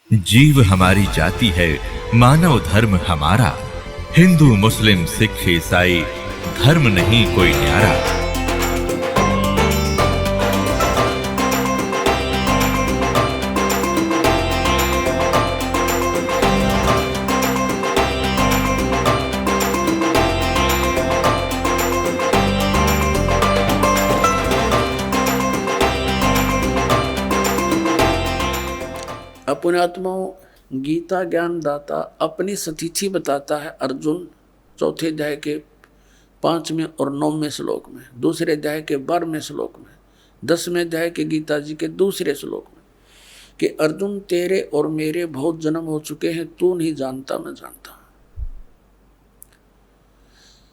जीव हमारी जाति है, मानव धर्म हमारा। हिंदू मुस्लिम सिख ईसाई धर्म नहीं कोई न्यारा। पुण्यात्माओं, गीता ज्ञान दाता अपनी सतिथि बताता है अर्जुन चौथे अध्याय के 5वें और 9वें श्लोक में, दूसरे अध्याय के 12वें श्लोक में, 10वें अध्याय के गीता जी के दूसरे श्लोक में कि अर्जुन तेरे और मेरे बहुत जन्म हो चुके हैं, तू नहीं जानता मैं जानता।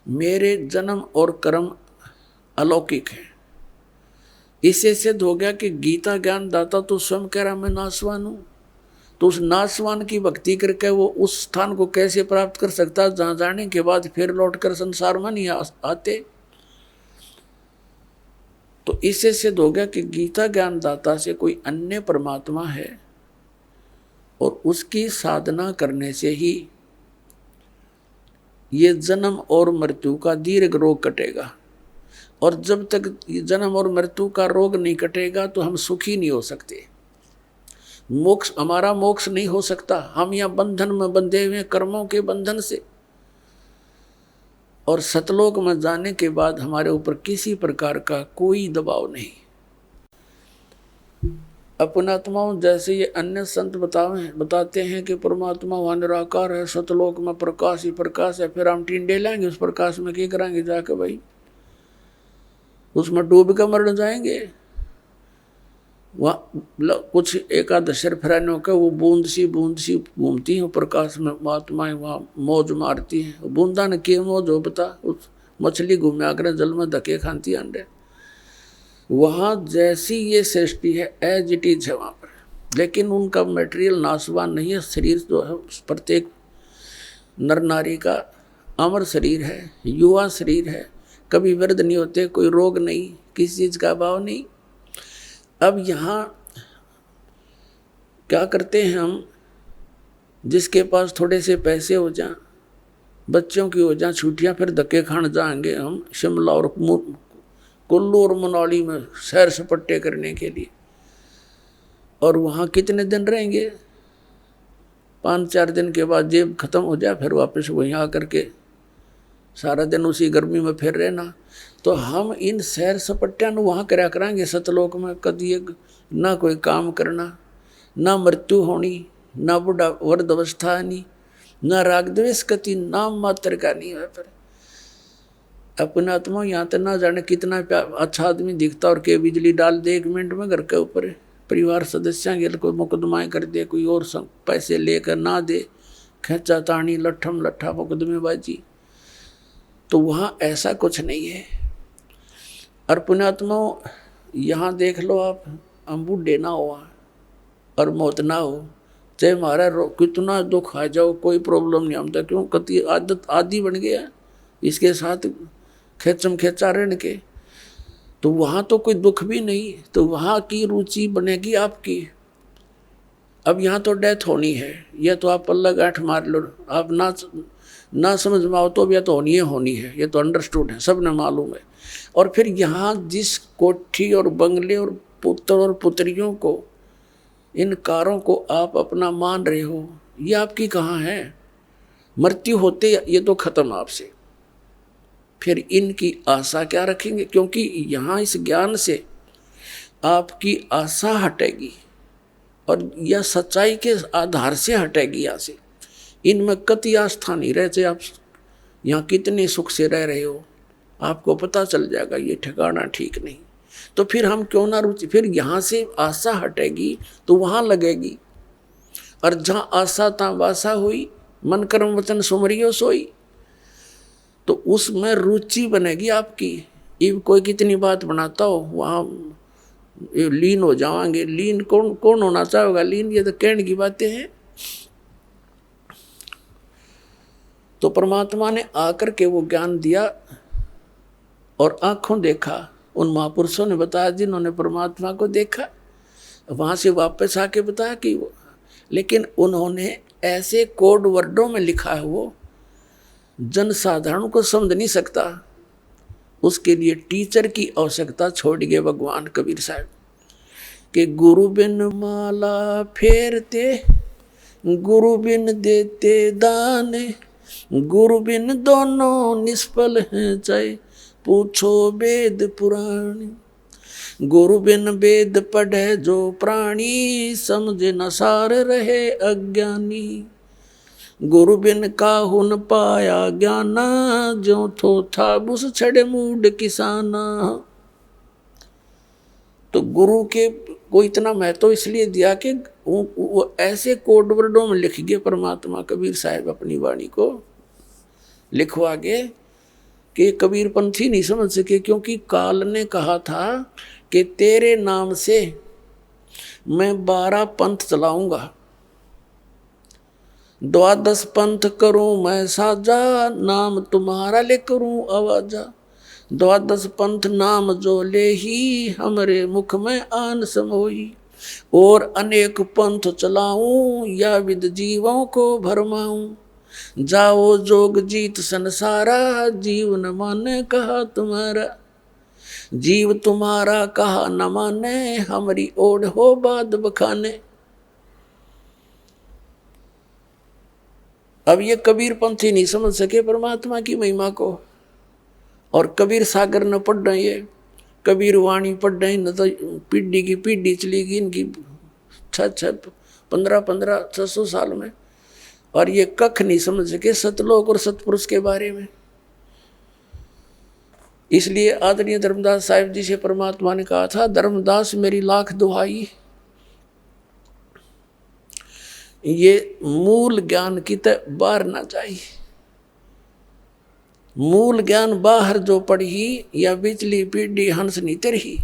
मेरे जन्म और कर्म अलौकिक है। इससे सिद्ध हो गया कि गीता ज्ञान दाता तो स्वयं कह रहा मैं नासवान हूं, तो उस नासवान की भक्ति करके वो उस स्थान को कैसे प्राप्त कर सकता जहां जाने के बाद फिर लौटकर संसार में नहीं आते। तो इससे सिद्ध हो गया कि गीता ज्ञान दाता से कोई अन्य परमात्मा है और उसकी साधना करने से ही ये जन्म और मृत्यु का दीर्घ रोग कटेगा। और जब तक जन्म और मृत्यु का रोग नहीं कटेगा तो हम सुखी नहीं हो सकते। मोक्ष, हमारा मोक्ष नहीं हो सकता। हम यहाँ बंधन में बंधे हुए कर्मों के बंधन से, और सतलोक में जाने के बाद हमारे ऊपर किसी प्रकार का कोई दबाव नहीं। अपनात्माओं, जैसे ये अन्य संत बताते हैं कि परमात्मा वहां निराकार है, सतलोक में प्रकाश ही प्रकाश है, फिर हम टिंडे लाएंगे उस प्रकाश में, क्या कराएंगे जाके भाई? उसमें डूब कर मर जाएंगे। वहाँ कुछ एकाध शर फरानों का वो बूंद सी घूमती हैं प्रकाश में, महात्माएं वहाँ मौज मारती हैं। बूंदा ने के मौज हो बता, उस मछली घूमे आकर जल में धके खाती अंडे। वहाँ जैसी ये सृष्टि है एज इट इज है वहाँ पर, लेकिन उनका मटेरियल नाशवान नहीं है। शरीर जो है प्रत्येक नर नारी का अमर शरीर है, युवा शरीर है, कभी वृद्ध नहीं होते, कोई रोग नहीं, किसी चीज़ का अभाव नहीं। अब यहाँ क्या करते हैं हम, जिसके पास थोड़े से पैसे हो जाएं, बच्चों की हो जाएं छुट्टियाँ, फिर धक्के खान जाएंगे हम शिमला और कुल्लू और मनाली में सैर सपट्टे करने के लिए। और वहाँ कितने दिन रहेंगे? 5-4 दिन के बाद जेब खत्म हो जाए, फिर वापस वहीं आकर के सारा दिन उसी गर्मी में फिर रहना। तो हम इन सैर सपट्टियां वहाँ करा कराएंगे सतलोक में, कभी ना कोई काम करना, ना मृत्यु होनी, ना बुढ़ा वृद्ध अवस्था आनी, ना राग द्वेष कति नाम मात्र का नहीं है। पर अपने आत्मा यहाँ तो ना जाने कितना अच्छा आदमी दिखता और के बिजली डाल दे 1 मिनट में घर के ऊपर, परिवार सदस्य के कोई मुकदमाएँ कर दे, कोई और पैसे लेकर ना दे, खेचा तानी लट्ठम लट्ठा मुकदमेबाजी। तो वहाँ ऐसा कुछ नहीं है। और पुण्यात्माओं, यहाँ देख लो आप, हम बूढ़े ना हो और मौत ना हो, चाहे हमारा कितना दुख आ जाओ, कोई प्रॉब्लम नहीं। हम तो क्यों कति आदत आदि बन गया इसके साथ खेचम खेचा रहने के, तो वहाँ तो कोई दुख भी नहीं, तो वहाँ की रुचि बनेगी आपकी। अब यहाँ तो डेथ होनी है, यह तो आप पल्ला गांठ मार लो, आप ना समझ में आओ तो भी तो होनी है, ये तो अंडरस्टूड है, सबने मालूम है। और फिर यहाँ जिस कोठी और बंगले और पुत्र और पुत्रियों को, इन कारों को आप अपना मान रहे हो, ये आपकी कहाँ है? मृत्यु होते ये तो खत्म आपसे, फिर इनकी आशा क्या रखेंगे? क्योंकि यहाँ इस ज्ञान से आपकी आशा हटेगी और यह सच्चाई के आधार से हटेगी। यहाँ से इनमें कति आस्था नहीं रहते। आप यहाँ कितने सुख से रह रहे हो, आपको पता चल जाएगा ये ठिकाना ठीक नहीं। तो फिर हम क्यों ना रुचि, फिर यहाँ से आशा हटेगी तो वहाँ लगेगी। और जहाँ आशा तहाँ वासा हुई, मन कर्म वचन सुमरियो सोई, तो उसमें रुचि बनेगी आपकी। इब कोई कितनी बात बनाता हो, वहाँ लीन हो जाएंगे। लीन कौन होना चाहेगा लीन? ये तो कहने की बातें हैं। तो परमात्मा ने आकर के वो ज्ञान दिया और आंखों देखा, उन महापुरुषों ने बताया जिन्होंने परमात्मा को देखा। वहाँ से वापस आके बताया कि लेकिन उन्होंने ऐसे कोड वर्डों में लिखा है, वो जनसाधारण को समझ नहीं सकता। उसके लिए टीचर की आवश्यकता छोड़ गए भगवान कबीर साहब कि गुरु बिन माला फेरते, गुरु बिन देते दान, गुरु बिन दोनों निष्फल हैं, चाहे पूछो वेद पुराण। गुरु बिन वेद पढ़े जो प्राणी, समझे न सार रहे अज्ञानी। गुरु बिन काहू न पाया ज्ञाना, जो थो था बुस छड़े मूड किसाना। तो गुरु के को इतना महत्व इसलिए दिया कि वो ऐसे कोड वर्डों में लिख गए परमात्मा कबीर साहब अपनी वाणी को लिखवा गए कि कबीर पंथी नहीं समझ सके, क्योंकि काल ने कहा था कि तेरे नाम से मैं 12 पंथ चलाऊंगा, 12 पंथ करूं मैं साजा, नाम तुम्हारा ले करूं आवाजा। 12 पंथ नाम जो ले ही, हमरे मुख में आन समोई। और अनेक पंथ चलाऊं, या विद जीवों को भरमाऊं। जाओ जोग जीत संसारा, जीव न माने कहा तुम्हारा। जीव तुम्हारा कहा न माने, हमारी ओढ़ हो बाद बखाने। अब ये कबीर पंथी नहीं समझ सके परमात्मा की महिमा को, और कबीर सागर न पढ़ रहे, ये कबीर वाणी पढ़ रहे, न तो पीढ़ी की पीढ़ी चलेगी इनकी 1500 साल में, और ये कख नहीं समझ सके सतलोक और सतपुरुष के बारे में। इसलिए आदरणीय धर्मदास साहिब जी से परमात्मा ने कहा था, धर्मदास मेरी लाख दुहाई, ये मूल ज्ञान की तरह बाहर ना जाए। मूल ज्ञान बाहर जो पढ़ी, या बिचली पीढ़ी हंस नहीं तरही।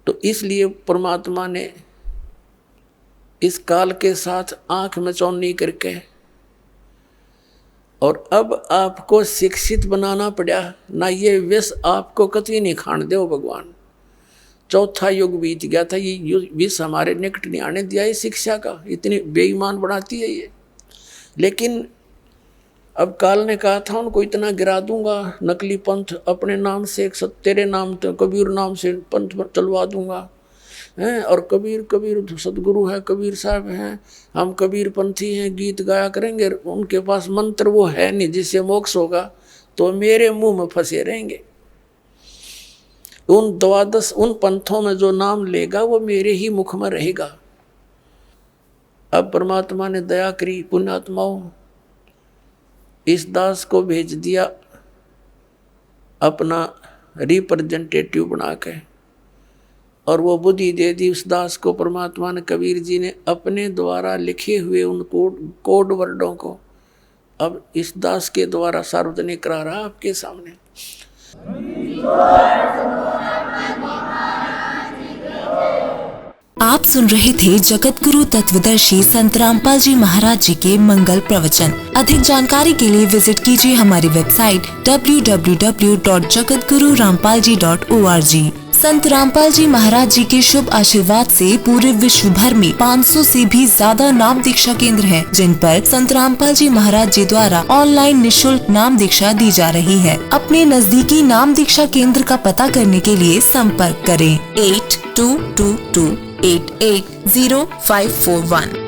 तो इसलिए परमात्मा ने इस काल के साथ आंख में चौनी करके, और अब आपको शिक्षित बनाना पड़ा ना, ये विष आपको कतई नहीं खान दो भगवान। चौथा युग बीत गया था, ये विष हमारे निकट नहीं आने दिया है शिक्षा का, इतनी बेईमान बनाती है ये। लेकिन अब काल ने कहा था उनको इतना गिरा दूंगा, नकली पंथ अपने नाम से, तेरे नाम तो कबीर नाम से पंथ चलवा दूंगा हैं। और कबीर कबीर सदगुरु है, कबीर साहब हैं, हम कबीर पंथी हैं, गीत गाया करेंगे। उनके पास मंत्र वो है नहीं जिससे मोक्ष होगा, तो मेरे मुंह में फंसे रहेंगे। उन 12 उन पंथों में जो नाम लेगा वो मेरे ही मुख में रहेगा। अब परमात्मा ने दया करी, पुण्यात्माओं इस दास को भेज दिया अपना रिप्रेजेंटेटिव बना के, और वो बुद्धि दे दी उस दास को परमात्मा ने। कबीर जी ने अपने द्वारा लिखे हुए उन कोड वर्डों को अब इस दास के द्वारा सार्वजनिक करा रहा आपके सामने। आप सुन रहे थे जगत गुरु तत्वदर्शी संत रामपाल जी महाराज जी के मंगल प्रवचन। अधिक जानकारी के लिए विजिट कीजिए हमारी वेबसाइट www.jagatgururampalji.org। संत रामपाल जी महाराज जी के शुभ आशीर्वाद से पूरे विश्व भर में 500 से भी ज्यादा नाम दीक्षा केंद्र हैं, जिन पर संत रामपाल जी महाराज जी द्वारा ऑनलाइन निःशुल्क नाम दीक्षा दी जा रही है। अपने नजदीकी नाम दीक्षा केंद्र का पता करने के लिए संपर्क करें 8222880541।